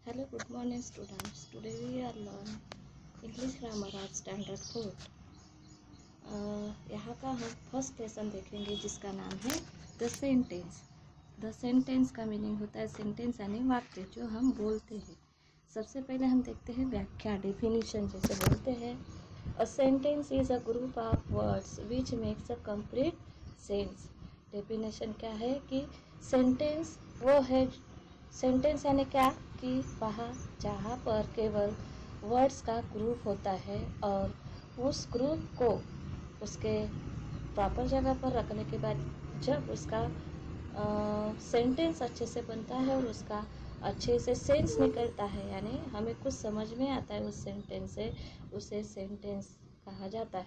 Hello, good morning students. Today we are learn English grammar at standard 4. यहाँ का हम first lesson देखेंगे जिसका नाम है द सेंटेंस। द सेंटेंस का मीनिंग होता है सेंटेंस यानी वाक्य जो हम बोलते हैं। सबसे पहले हम देखते हैं व्याख्या डेफिनेशन। जैसे बोलते हैं a sentence is a group of words which makes a complete sense. Definition क्या है कि सेंटेंस वो है, सेंटेंस यानी क्या कि वहाँ जहाँ पर केवल वर्ड्स का ग्रुप होता है और उस ग्रुप को उसके प्रॉपर जगह पर रखने के बाद जब उसका सेंटेंस अच्छे से बनता है और उसका अच्छे से सेंस निकलता है, यानी हमें कुछ समझ में आता है उस सेंटेंस से, उसे सेंटेंस कहा जाता है।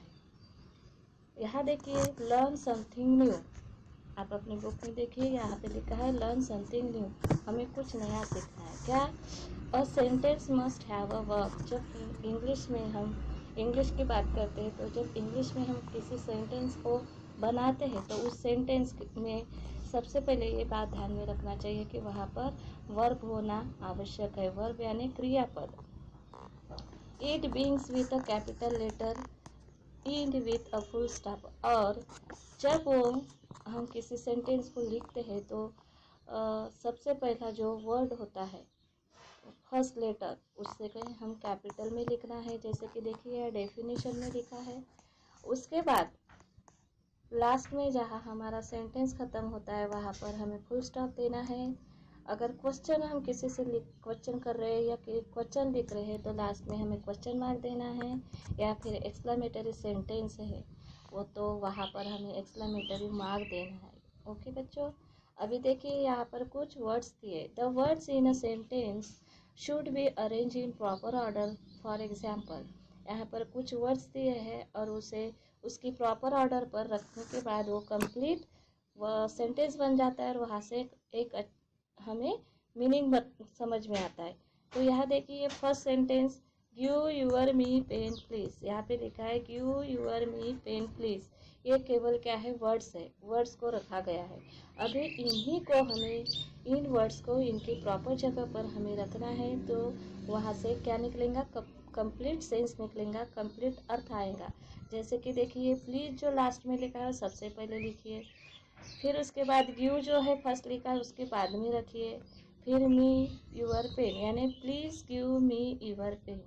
यहाँ देखिए लर्न समथिंग न्यू। आप अपनी बुक में देखिए, यहाँ पे लिखा है लर्न समथिंग न्यू, हमें कुछ नया सीखना है। क्या? A sentence must have a verb. जब इंग्लिश में हम इंग्लिश की बात करते हैं तो जब इंग्लिश में हम किसी सेंटेंस को बनाते हैं तो उस सेंटेंस में सबसे पहले ये बात ध्यान में रखना चाहिए कि वहाँ पर वर्ब होना आवश्यक है। वर्ब यानी क्रियापद। It begins with a capital letter, and with a full stop. और जब वो हम किसी सेंटेंस को लिखते हैं तो सबसे पहला जो वर्ड होता है फर्स्ट लेटर उससे कहीं हम कैपिटल में लिखना है, जैसे कि देखिए डेफिनेशन में लिखा है। उसके बाद लास्ट में जहाँ हमारा सेंटेंस ख़त्म होता है वहाँ पर हमें फुल स्टॉप देना है। अगर क्वेश्चन हम किसी से क्वेश्चन कर रहे हैं या क्वेश्चन लिख रहे हैं तो लास्ट में हमें क्वेश्चन मार्क देना है, या फिर एक्सक्लेमेटरी सेंटेंस है वो तो वहाँ पर हमें एक्सक्लेमेटरी मार्क देना है। ओके बच्चों, अभी देखिए यहाँ पर कुछ वर्ड्स दिए। The words in a sentence should be arrange in proper order. For example, यहाँ पर कुछ वर्ड्स दिए हैं और उसे उसकी प्रॉपर ऑर्डर पर रखने के बाद वो कंप्लीट वह सेंटेंस बन जाता है और वहाँ से एक हमें मीनिंग समझ में आता है। तो यहाँ देखिए first sentence give your me pen please. यहाँ पे लिखा है give your me pen please. ये केवल क्या है, वर्ड्स है, वर्ड्स को रखा गया है। अभी इन्हीं को हमें, इन वर्ड्स को इनकी प्रॉपर जगह पर हमें रखना है तो वहाँ से क्या निकलेगा, कंप्लीट सेंस निकलेगा, कंप्लीट अर्थ आएगा। जैसे कि देखिए प्लीज जो लास्ट में लिखा है सबसे पहले लिखिए, फिर उसके बाद गिव जो है फर्स्ट लिखा है उसके बाद में रखिए, फिर मी यूर पेन यानी please give me your pen.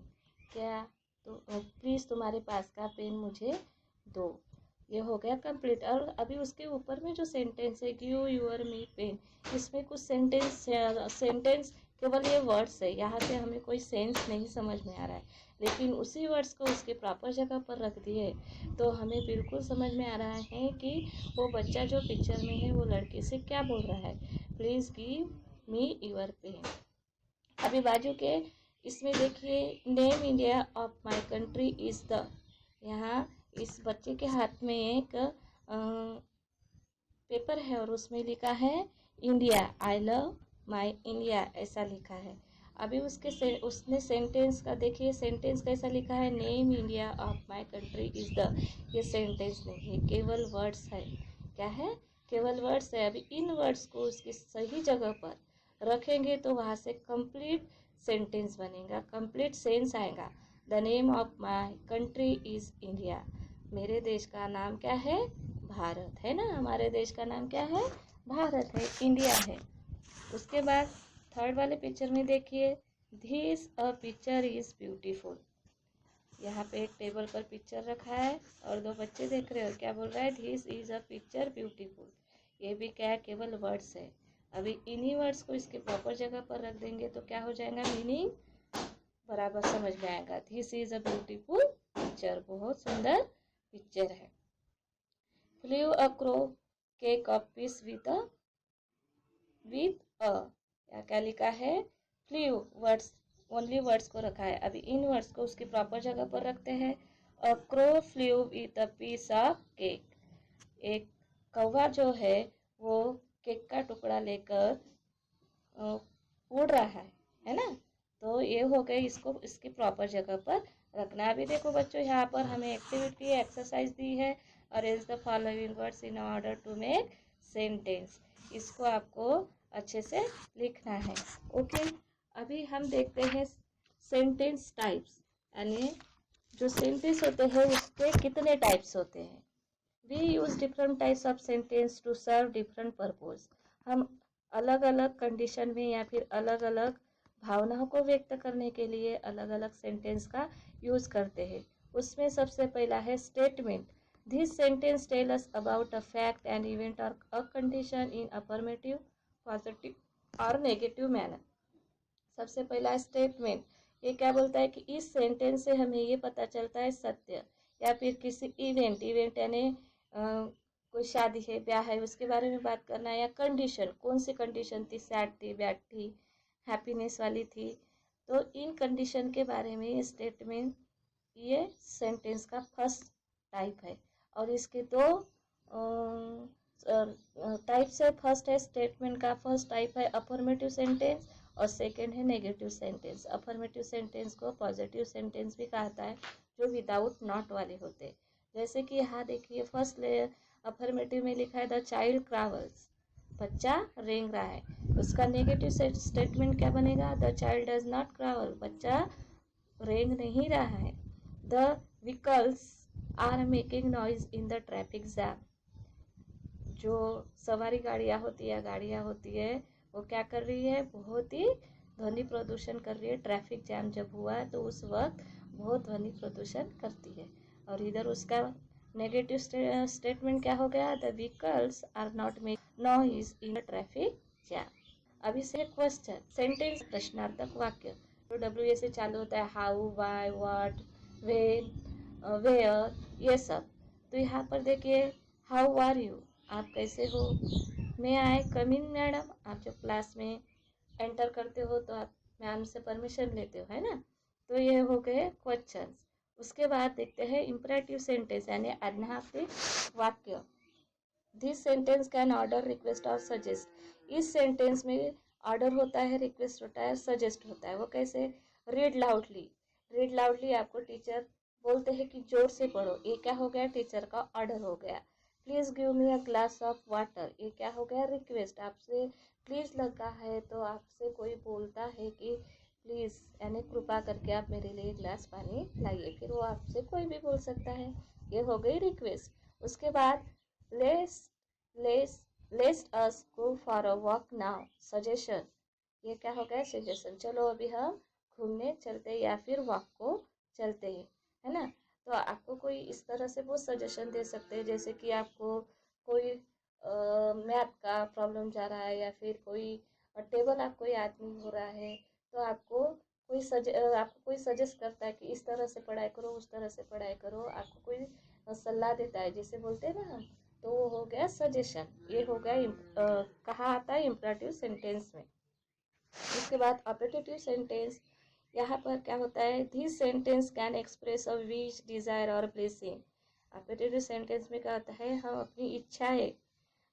क्या? तो प्लीज़ तुम्हारे पास का पेन मुझे दो। ये हो गया कंप्लीट। और अभी उसके ऊपर में जो सेंटेंस है गिव यूर मी पेन, इसमें कुछ सेंटेंस केवल ये वर्ड्स है, यहाँ से हमें कोई सेंस नहीं समझ में आ रहा है, लेकिन उसी वर्ड्स को उसके प्रॉपर जगह पर रख दिए तो हमें बिल्कुल समझ में आ रहा है कि वो बच्चा जो पिक्चर में है वो लड़के से क्या बोल रहा है, please give me your pen. अभी बाजू के इसमें देखिए name India of my country is the. यहाँ इस बच्चे के हाथ में एक पेपर है और उसमें लिखा है India, I love my India, ऐसा लिखा है। अभी उसने सेंटेंस का देखिए, सेंटेंस कैसा लिखा है, name India of my country is the. ये सेंटेंस नहीं है, केवल वर्ड्स है। क्या है? केवल वर्ड्स है। अभी इन वर्ड्स को उसकी सही जगह पर रखेंगे तो वहाँ से कंप्लीट सेंटेंस बनेगा, कंप्लीट सेंस आएगा। The name of my country is India. मेरे देश का नाम क्या है? भारत है ना। हमारे देश का नाम क्या है? भारत है, इंडिया है। उसके बाद थर्ड वाले पिक्चर में देखिए this a picture is beautiful. यहाँ पे एक टेबल पर पिक्चर रखा है और दो बच्चे देख रहे हो, क्या बोल रहा है, this is a picture beautiful. ये भी क्या है, केवल वर्ड्स है। अभी इन्हीं वर्ड्स को इसके प्रॉपर जगह पर रख देंगे तो क्या हो जाएगा, मीनिंग बराबर समझ में आएगा। This is a beautiful picture, बहुत सुंदर पिक्चर है। Flew a crow cake of piece with a, या क्या लिखा है, फ्लेव वर्ड्स, ओनली वर्ड्स को रखा है। अभी इन वर्ड्स को उसकी प्रॉपर जगह पर रखते हैं। A crow flew with a piece of cake. एक कौवा जो है वो केक का टुकड़ा लेकर उड़ रहा है ना। तो ये हो गई, इसको इसकी प्रॉपर जगह पर रखना। अभी देखो बच्चों, यहाँ पर हमें एक्टिविटी एक्सरसाइज दी है, arrange the following words in order to make sentence. इसको आपको अच्छे से लिखना है। ओके, अभी हम देखते हैं सेंटेंस टाइप्स, यानी जो सेंटेंस होते हैं उसके कितने टाइप्स होते हैं। We use different types of sentence to serve different purpose. हम अलग अलग कंडीशन में या फिर अलग अलग भावनाओं को व्यक्त करने के लिए अलग अलग सेंटेंस का यूज करते हैं। उसमें सबसे पहला है statement. This sentence tell us about a fact and event और a condition in affirmative, positive और नेगेटिव मैनर। सबसे पहला स्टेटमेंट, ये क्या बोलता है कि इस सेंटेंस से हमें ये पता चलता है सत्य, या फिर किसी इवेंट यानी कोई शादी है, ब्याह है, उसके बारे में बात करना है, या कंडीशन, कौन सी कंडीशन थी, सैड थी, बैड थी, हैप्पीनेस वाली थी, तो इन कंडीशन के बारे में स्टेटमेंट ये सेंटेंस का फर्स्ट टाइप है। और इसके दो टाइप्स है। फर्स्ट है स्टेटमेंट का फर्स्ट टाइप है अफर्मेटिव सेंटेंस और सेकंड है नेगेटिव सेंटेंस। अफर्मेटिव सेंटेंस को पॉजिटिव सेंटेंस भी कहता है, जो विदाउट नॉट वाले होते हैं। जैसे कि यहाँ देखिए फर्स्ट अफर्मेटिव में लिखा है द चाइल्ड क्रावल्स, बच्चा रेंग रहा है। उसका नेगेटिव स्टेटमेंट क्या बनेगा, the child does not crawl, बच्चा रेंग नहीं रहा है। The vehicles are making noise in the traffic jam, जो सवारी गाड़ियाँ होती है, गाड़ियाँ होती है, वो क्या कर रही है, बहुत ही ध्वनि प्रदूषण कर रही है। ट्रैफिक जैम जब हुआ है तो उस वक्त बहुत ध्वनि प्रदूषण करती है। और इधर उसका नेगेटिव स्टेटमेंट क्या हो गया, the vehicles are not making noise in the traffic jam. अभी से क्वेश्चन, सेंटेंस प्रश्नार्थक वाक्य, तो डब्ल्यू से चालू होता है, how, why, what, when, where, ये सब। तो यहाँ पर देखिए हाउ आर यू, आप कैसे हो। मे आई कम इन मैडम, आप जब क्लास में एंटर करते हो तो आप मैम से परमिशन लेते हो, है ना। तो ये हो गए क्वेश्चंस। उसके बाद देखते हैं इंपरेटिव सेंटेंस यानी आज्ञार्थक वाक्य। This sentence can order, request और सजेस्ट। इस सेंटेंस में ऑर्डर होता है, रिक्वेस्ट होता है, सजेस्ट होता है। वो कैसे, रीड लाउडली, रीड लाउडली आपको टीचर बोलते हैं कि जोर से पढ़ो, ये क्या हो गया, टीचर का ऑर्डर हो गया। Please give me a glass of water, ये क्या हो गया, रिक्वेस्ट। आपसे प्लीज़ लगा है तो आपसे कोई बोलता है कि प्लीज़ यानी कृपा करके आप मेरे लिए ग्लास पानी लाइए, फिर वो आपसे कोई भी बोल सकता है, ये हो गई रिक्वेस्ट। उसके बाद let's let's let's us go for a walk now, suggestion, ये क्या हो गया, सजेशन, चलो अभी हम घूमने चलते या फिर वॉक को चलते हैं, है ना। तो आपको कोई इस तरह से वो सजेशन दे सकते हैं, जैसे कि आपको कोई मैथ का प्रॉब्लम जा रहा है, या फिर कोई टेबल आपको याद नहीं हो रहा है, तो आपको कोई सजेस्ट करता है कि इस तरह से पढ़ाई करो, उस तरह से पढ़ाई करो, आपको कोई सलाह देता है, जैसे बोलते हैं ना हम, तो वो हो गया सजेशन। ये हो गया कहाँ आता है, इम्परेटिव सेंटेंस में। उसके बाद ऑपरेटिव सेंटेंस, यहाँ पर क्या होता है, this sentence can express a wish, desire और ब्लेसिंग। ऑपरेटिव सेंटेंस में क्या होता है, हम अपनी इच्छाएं,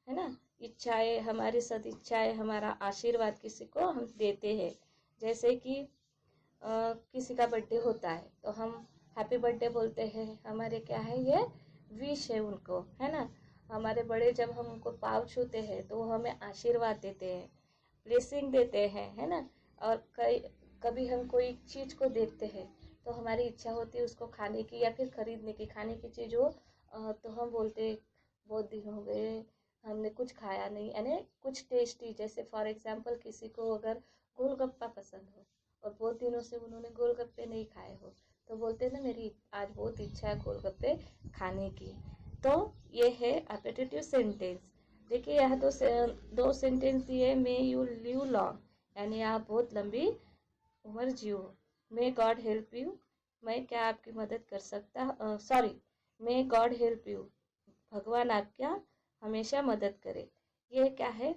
है ना, इच्छाएं, हमारी सदिच्छाएं, हमारा आशीर्वाद किसी को हम देते हैं। जैसे कि किसी का बर्थडे होता है तो हम हैप्पी बर्थडे बोलते हैं, हमारे क्या है, ये विश है उनको, है ना। हमारे बड़े जब हम उनको पाँव छूते हैं तो वो हमें आशीर्वाद देते हैं, ब्लेसिंग देते हैं, है ना। और कभी हम कोई चीज़ को देखते हैं तो हमारी इच्छा होती है उसको खाने की या फिर खरीदने की, खाने की चीज़ हो तो हम बोलते हैं बहुत दिन हो गए हमने कुछ खाया नहीं, यानी कुछ टेस्टी, जैसे फॉर एग्जांपल किसी को अगर गोलगप्पा पसंद हो और बहुत दिनों से उन्होंने गोलगप्पे नहीं खाए हो, तो बोलते हैं ना मेरी आज बहुत इच्छा है गोलगप्पे खाने की। तो ये है अपेटिटिव सेंटेंस। देखिए यहाँ दो सेंटेंस दिए, मे यू लिव लॉन्ग यानी आप बहुत लंबी उम्र जियो, मे गॉड हेल्प यू, मैं क्या आपकी मदद कर सकता, sorry, may God help you, भगवान आपका हमेशा मदद करे। ये क्या है,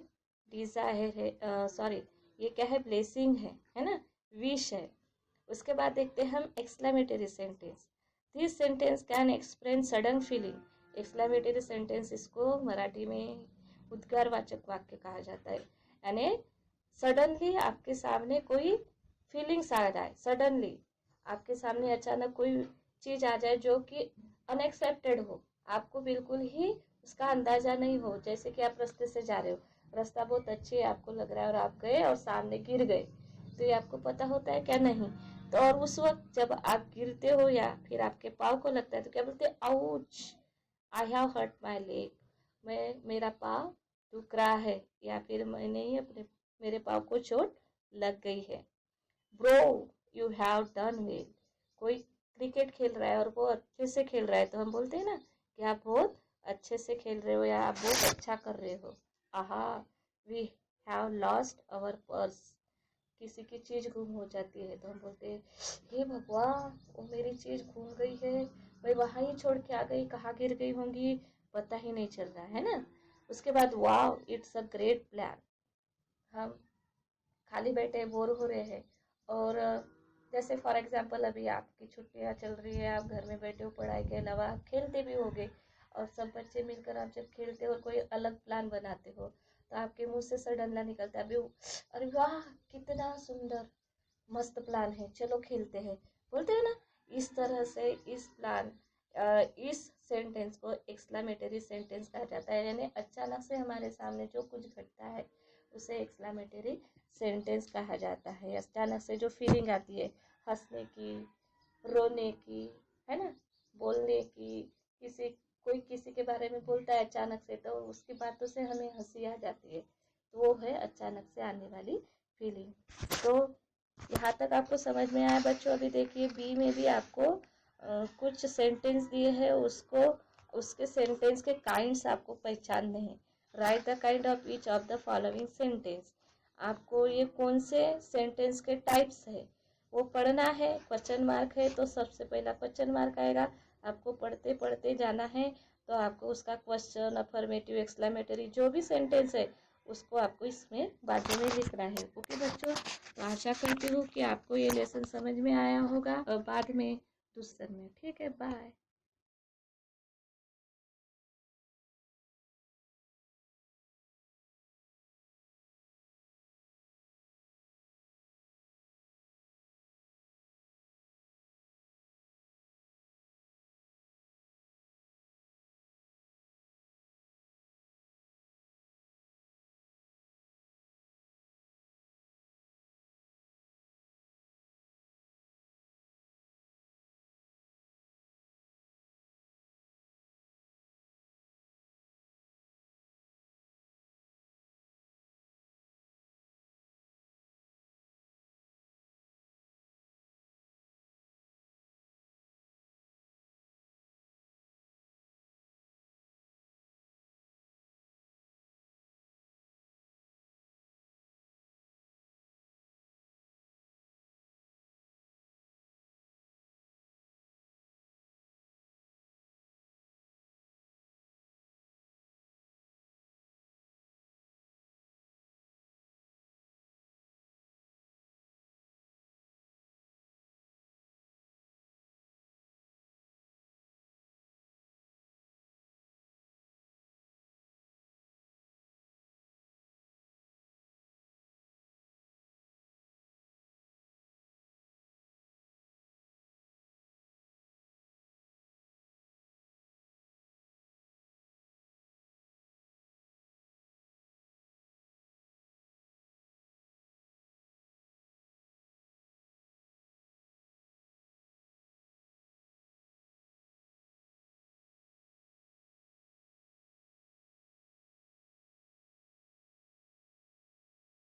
डिजायर है, सॉरी, ये क्या है, ब्लेसिंग है ना, विश है। उसके बाद देखते हैं हम exclamatory sentence. This sentence can express sudden feeling. Exclamatory sentence इसको मराठी में उद्गारवाचक वाक्य कहा जाता है, यानी सडनली आपके सामने कोई फीलिंग्स आ जाए, सडनली आपके सामने अचानक कोई चीज आ जाए जो कि अनएक्सपेक्टेड हो, आपको बिल्कुल ही उसका अंदाजा नहीं हो। जैसे कि आप रास्ते से जा रहे हो, रास्ता बहुत अच्छी है आपको लग रहा है और आप गए और सामने गिर गए, तो ये आपको पता होता है क्या? नहीं। तो और उस वक्त जब आप गिरते हो या फिर आपके पाँव को लगता है तो क्या बोलते हैं? Ouch, I have hurt my leg, मेरा पाँव दुख रहा है, या फिर मैंने ही मेरे पाँव को चोट लग गई है। Bro, you have done well, कोई क्रिकेट खेल रहा है और वो अच्छे से खेल रहा है तो हम बोलते हैं ना कि आप बहुत अच्छे से खेल रहे हो या आप बहुत अच्छा कर रहे हो। Aha, we have lost our purse, किसी की चीज़ गुम हो जाती है तो हम बोलते हैं हे भगवान, वो मेरी चीज़ गुम गई है, मैं वहाँ ही छोड़ के आ गई, कहाँ गिर गई होंगी पता ही नहीं चल रहा है ना। उसके बाद wow, it's a great plan, हम खाली बैठे बोर हो रहे हैं और जैसे फॉर एग्जांपल अभी आपकी छुट्टियां चल रही है, आप घर में बैठे हो, पढ़ाई के अलावा आप खेलते भी होगे और सब बच्चे मिलकर आप जब खेलते हो और कोई अलग प्लान बनाते हो तो आपके मुंह से सडनला निकलता है अभी, अरे वाह कितना सुंदर, मस्त प्लान है, चलो खेलते हैं, बोलते हैं ना। इस तरह से इस प्लान इस सेंटेंस को एक्सक्लेमेटरी सेंटेंस कहा जाता है, यानी अचानक से हमारे सामने जो कुछ घटता है उसे एक्सक्लेमेटरी सेंटेंस कहा जाता है। अचानक से जो फीलिंग आती है, हंसने की, रोने की, है ना, बोलने की, किसी कोई किसी के बारे में बोलता है अचानक से तो उसकी बातों से हमें हंसी आ जाती है, तो वो है अचानक से आने वाली फीलिंग। तो यहाँ तक आपको समझ में आया बच्चों? अभी देखिए बी में भी आपको कुछ सेंटेंस दिए हैं, उसको उसके सेंटेंस के काइंड्स आपको पहचानने हैं। Right the kind of each of the following sentence, आपको ये कौन से सेंटेंस के टाइप्स है वो पढ़ना है। क्वेश्चन मार्क है तो सबसे पहला क्वेश्चन मार्क आएगा, आपको पढ़ते पढ़ते जाना है, तो आपको उसका क्वेश्चन, अफर्मेटिव, एक्सक्लेमेटरी जो भी सेंटेंस है उसको आपको इसमें बाजू में लिखना है। ओके बच्चों, तो आशा करती हूँ कि आपको ये लेसन समझ में आया होगा और बाद में दूसरे में। ठीक है, बाय।